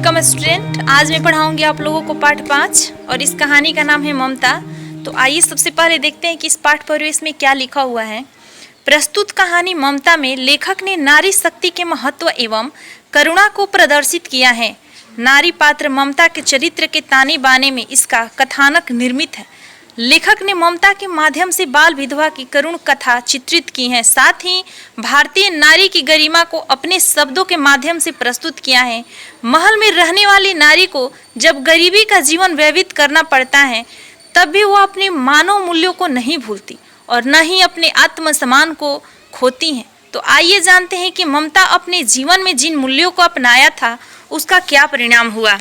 Welcome student. आज मैं पढ़ाऊंगी आप लोगों को पाठ 5 और इस कहानी का नाम है ममता। तो आइए सबसे पहले देखते हैं कि इस पाठ परिवेश में क्या लिखा हुआ है। प्रस्तुत कहानी ममता में लेखक ने नारी शक्ति के महत्व एवं करुणा को प्रदर्शित किया है। नारी पात्र ममता के चरित्र के ताने बाने में इसका कथानक निर्मित है। लेखक ने ममता के माध्यम से बाल विधवा की करुण कथा चित्रित की है। साथ ही भारतीय नारी की गरिमा को अपने शब्दों के माध्यम से प्रस्तुत किया है। महल में रहने वाली नारी को जब गरीबी का जीवन व्यतीत करना पड़ता है तब भी वह अपने मानव मूल्यों को नहीं भूलती और न ही अपने आत्मसम्मान को खोती हैं। तो आइए जानते हैं कि ममता अपने जीवन में जिन मूल्यों को अपनाया था उसका क्या परिणाम हुआ।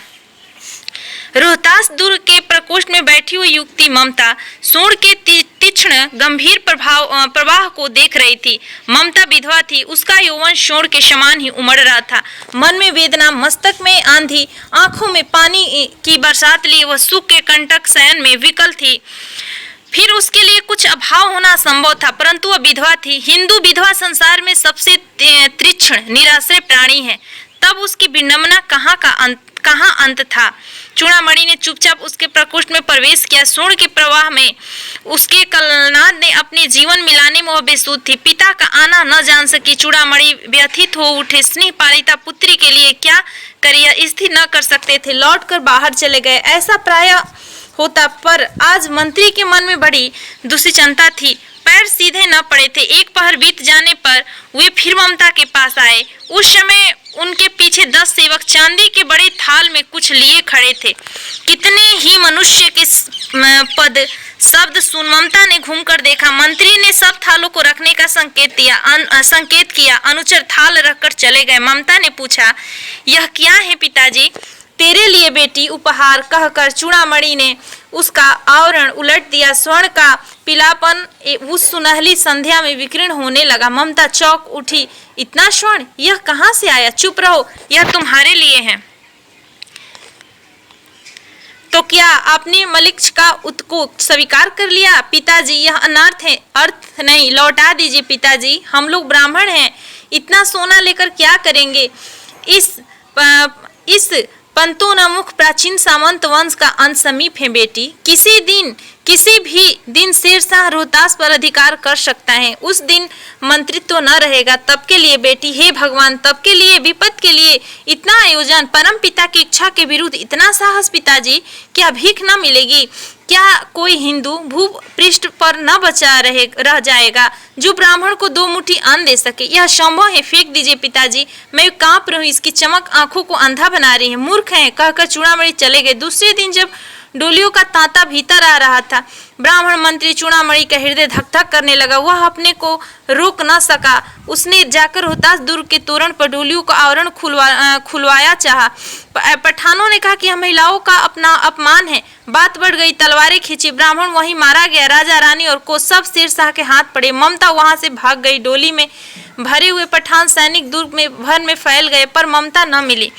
रोहतास दुर्ग के प्रकोष्ठ में बैठी हुई युवती ममता सूंड के तीक्ष्ण गंभीर प्रवाह को देख रही थी। ममता विधवा थी, उसका यौवन सूंड के समान ही उमड़ रहा था। मन में वेदना, मस्तक में आंधी, आंखों में पानी की बरसात लिए वह सुख के कंटक शयन में विकल थी। फिर उसके लिए कुछ अभाव होना असंभव था, परंतु वह विधवा थी। हिंदू विधवा संसार में सबसे तीक्ष्ण निराश्रय प्राणी है। तब उसकी विडंबना कहाँ अंत था। चूड़ामणि ने चुपचाप उसके प्रकोष्ठ में प्रवेश किया। सूंड के प्रवाह में उसके कलनाद ने अपने जीवन मिलाने में वह बेसुध थी। पिता का आना न जान सकी चूड़ामणि व्यथित हो उठे। स्नेह पालिता पुत्री के लिए क्या करिए स्थिर न कर सकते थे, लौट कर बाहर चले गए। ऐसा प्राय होता, पर आज मंत्री के मन में बड़ी दुश्चिंता थी। पैर सीधे न पड़े थे। एक पहर बीत जाने पर वे फिर ममता के पास आए। उस समय उनके पीछे 10 सेवक चांदी के बड़े थाल में कुछ लिए खड़े थे। कितने ही मनुष्य के पद शब्द सुन ममता ने घूमकर देखा। मंत्री ने सब थालों को रखने का संकेत किया। अनुचर थाल रखकर चले गए। ममता ने पूछा, यह क्या है पिताजी? तेरे लिए बेटी उपहार, कहकर चूड़ामणि ने उसका आवरण उलट दिया। स्वर्ण का पीलापन उस सुनहली संध्या में विकीर्ण होने लगा। ममता चौंक उठी। इतना स्वर्ण, यह कहाँ से आया? चुप रहो, यह तुम्हारे लिए है। तो क्या आपने मलिक का को स्वीकार कर लिया? पिताजी, यह अनर्थ है। अर्थ नहीं, लौटा दीजिए पिताजी, हम लोग ब्राह्मण हैं, इतना सोना लेकर क्या करेंगे? इस पंतोन्मुख प्राचीन सामंत वंश का अंत समीप है बेटी। किसी भी दिन शेरशाह रोहतास पर अधिकार कर सकता है। उस दिन मंत्रित्व न रहेगा। तब के लिए बेटी, हे भगवान, तब के लिए, विपद के लिए इतना आयोजन, परम पिता की इच्छा के विरुद्ध इतना साहस पिताजी, क्या भीख न मिलेगी? क्या कोई हिंदू भू पृष्ठ पर न बचा रह जाएगा जो ब्राह्मण को 2 मुट्ठी अन्न दे सके? यह संभव है। फेंक दीजिए पिताजी, मैं कांप रही हूँ। इसकी चमक आंखों को अंधा बना रही है। मूर्ख है, कहकर चूड़ामणि चले गए। दूसरे दिन जब डोलियों का तांता भीतर आ रहा था, ब्राह्मण मंत्री चूड़ामणि का हृदय धक धक करने लगा। वह अपने को रोक न सका। उसने जाकर रोहतास दुर्ग के तोरण पर डोलियों का आवरण खुलवाया चाहा। पठानों ने कहा कि यह महिलाओं का अपना अपमान है। बात बढ़ गई, तलवारें खींची। ब्राह्मण वहीं मारा गया। राजा रानी और को सब शेरशाह के हाथ पड़े। ममता वहां से भाग गई। डोली में भरे हुए पठान सैनिक दुर्ग में भर में फैल गए, पर ममता न मिली।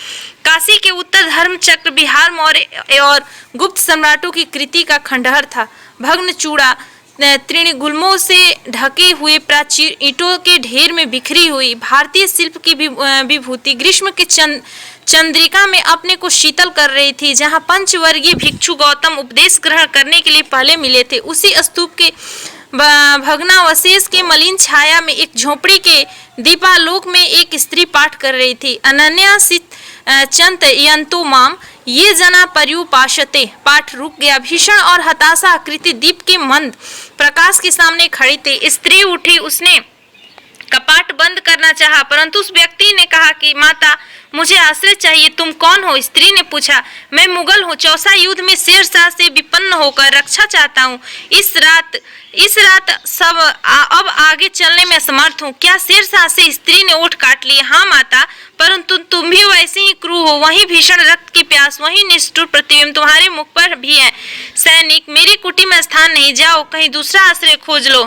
काशी के उत्तर धर्मचक्र, बिहार मौर्य और गुप्त सम्राटों की कृति का खंडहर था। भग्न चूड़ा तृणगुल्मों से ढके हुए प्राचीर ईंटों के ढेर में बिखरी हुई भारतीय शिल्प की विभूति ग्रीष्म के चंद्रिका में अपने को शीतल कर रही थी। जहां पंचवर्गीय भिक्षु गौतम उपदेश ग्रहण करने के लिए पहले मिले थे, उसी स्तूप के भग्नावशेष के मलिन छाया में एक झोपड़ी के दीपालोक में एक स्त्री पाठ कर रही थी। अनन्या चंत यंतो माम ये जना पर्युपाशते। पाठ रुक गया। भीषण और हताशा आकृति दीप के मंद प्रकाश के सामने खड़ी थी। स्त्री उठी। उसने कपाट बंद करना चाहा, परंतु उस व्यक्ति ने कहा कि माता, मुझे आश्रय चाहिए। तुम कौन हो? स्त्री ने पूछा। मैं मुगल हूँ। चौसा युद्ध में शेरशाह से विपन्न होकर रक्षा चाहता हूँ। इस रात सब अब आगे चलने में असमर्थ हूँ। क्या शेरशाह से? स्त्री ने ओठ काट लिए। हाँ माता, परंतु तुम भी वैसे ही क्रूर हो। वही भीषण रक्त की प्यास, वही निष्ठुर प्रतिबिंब तुम्हारे मुख पर भी है। सैनिक, मेरी कुटी में स्थान नहीं, जाओ कहीं दूसरा आश्रय खोज लो।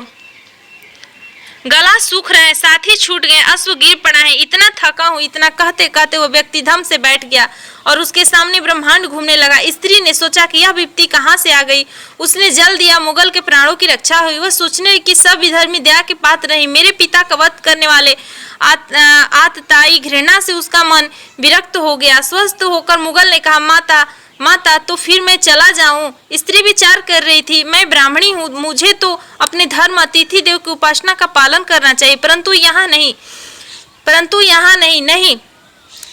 गला सूख रहा है, साथी छूट गए, अश्व गिर पड़ा है, इतना थका हूँ। इतना कहते कहते वो व्यक्ति धम से बैठ गया और उसके सामने ब्रह्मांड घूमने लगा। स्त्री ने सोचा कि यह विपत्ति कहाँ से आ गई। उसने जल दिया, मुगल के प्राणों की रक्षा हुई। वह सोचने लगी कि सब विधर्मी दया के पात्र नहीं, मेरे पिता का वध करने वाले आतताई घृणा से उसका मन विरक्त हो गया। स्वस्थ होकर मुगल ने कहा, माता माता तो फिर मैं चला जाऊं। स्त्री विचार कर रही थी, मैं ब्राह्मणी हूँ, मुझे तो अपने धर्म अतिथि देव की उपासना का पालन करना चाहिए, परंतु यहाँ नहीं नहीं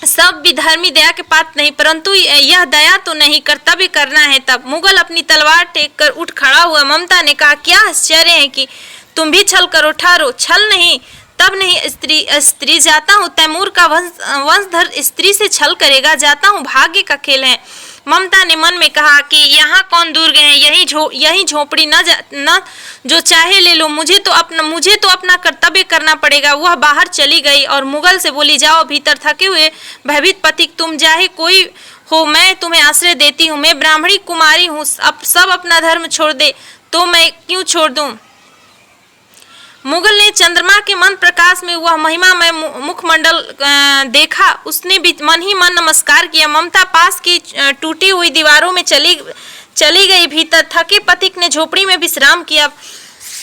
सब विधर्मी दया के पात्र नहीं, परंतु यह दया तो नहीं, कर्तव्य करना है। तब मुगल अपनी तलवार टेक कर उठ खड़ा हुआ। ममता ने कहा, क्या आश्चर्य है कि तुम भी छल करो, ठहरो। छल नहीं, तब नहीं, स्त्री जाता हूँ, तैमूर का वंशधर स्त्री से छल करेगा, जाता हूँ, भाग्य का खेल है। ममता ने मन में कहा कि यहाँ कौन दुर्ग है, यही झोपड़ी न जो चाहे ले लो, मुझे तो अपना कर्तव्य करना पड़ेगा। वह बाहर चली गई और मुगल से बोली, जाओ भीतर, थके हुए भयभीत पथिक तुम चाहे कोई हो, मैं तुम्हें आश्रय देती हूँ। मैं ब्राह्मणी कुमारी हूँ, अब सब अपना धर्म छोड़ दे तो मैं क्यों छोड़ दूं। मुगल ने चंद्रमा के मन प्रकाश में वह महिमा में मुखमंडल देखा। उसने भी मन ही मन नमस्कार किया। ममता पास की टूटी हुई दीवारों में चली गई भीतर। थके पथिक ने झोपड़ी में विश्राम किया।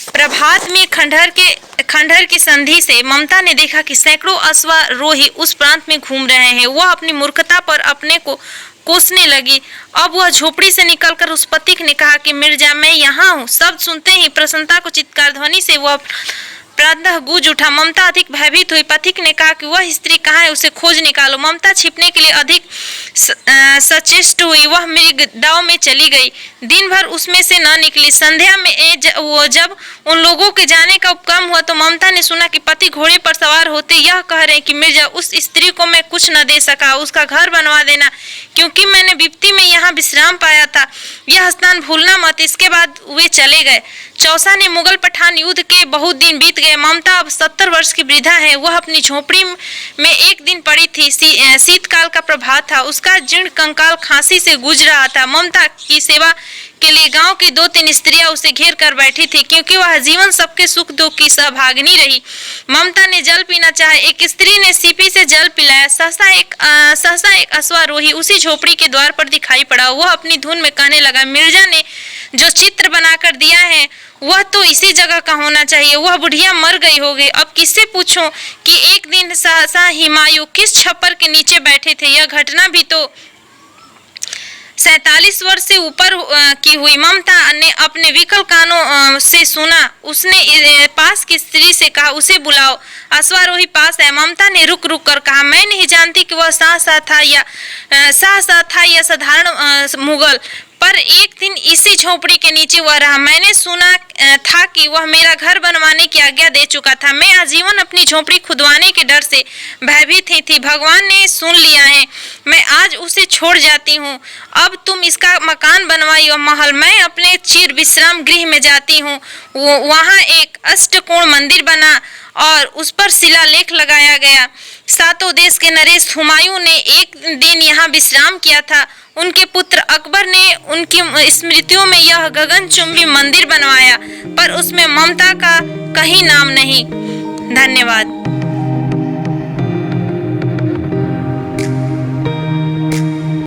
प्रभात में खंडहर की संधि से ममता ने देखा कि सैकड़ों अश्वारोही उस प्रांत में घूम रहे हैं। वह अपनी मूर्खता पर अपने को कोसने लगी। अब वह झोपड़ी से निकलकर उस पथिक ने कहा कि मिर्जा, मैं यहाँ हूँ। शब्द सुनते ही प्रसन्नता को चित्कार ध्वनि से वह प्रातः गूंज उठा। ममता अधिक भयभीत हुई। पथिक ने कहा कि वह स्त्री कहाँ है, उसे खोज निकालो। ममता छिपने के लिए अधिक सचेष्ट हुई। वह मेरी दाव में चली गई, दिन भर उसमें से न निकली। संध्या में जब उन लोगों के जाने का उपक्रम हुआ तो ममता ने सुना कि पति घोड़े पर सवार होते यह कह रहे कि मिर्जा, उस स्त्री को मैं कुछ न दे सका, उसका घर बनवा देना, क्योंकि मैंने विपत्ति में यहाँ विश्राम पाया था। यह स्थान भूलना मत। इसके बाद वे चले गए। चौसा ने मुगल पठान युद्ध के बहुत दिन बीत गए। ममता अब 70 वर्ष की वृद्धा है। वह अपनी झोपड़ी में एक दिन पड़ी थी। शीतकाल का प्रभात था। उसका जीर्ण कंकाल खांसी से गूंज रहा था। ममता की सेवा के लिए गांव की 2-3 स्त्रियां उसे घेर कर बैठी थी, क्योंकि वह जीवन सबके सुख दुख की सहभागिनी रही। ममता ने जल पीना चाहा। एक स्त्री ने सीपी से जल पिलाया। सहसा एक अश्वारोही उसी झोपड़ी के द्वार पर दिखाई पड़ा। वह अपनी धुन में कहने लगा, मिर्जा ने जो चित्र बनाकर दिया है वह तो इसी जगह का होना चाहिए। वह बुढ़िया मर गई होगी। अब किससे पूछूं कि एक दिन सहसा हिमायू किस छप्पर के नीचे बैठे थे। यह घटना भी तो 47 वर्ष से ऊपर की हुई। ममता ने अपने विकल कानों से सुना। उसने पास की स्त्री से कहा, उसे बुलाओ, अश्वारोही पास है। ममता ने रुक कर कहा, मैं नहीं जानती कि वह साहसा था या साधारण मुगल, पर एक दिन इसी झोपड़ी के नीचे वह रहा। मैंने सुना था कि वह मेरा घर बनवाने की आज्ञा दे चुका था। मैं आजीवन अपनी झोपड़ी खुदवाने के डर से भयभीत थी। भगवान ने सुन लिया है। मैं आज उसे छोड़ जाती हूँ। अब तुम इसका मकान बनवाइयो महल। मैं अपने चिर विश्राम गृह में जाती हूँ। वहाँ एक अष्टकोण मंदिर बना और उस पर शिलालेख लगाया गया। सातों देश के नरेश हुमायूं ने एक दिन यहाँ विश्राम किया था। उनके पुत्र अकबर ने उनकी स्मृतियों में यह गगनचुंबी मंदिर बनवाया, पर उसमें ममता का कहीं नाम नहीं। धन्यवाद।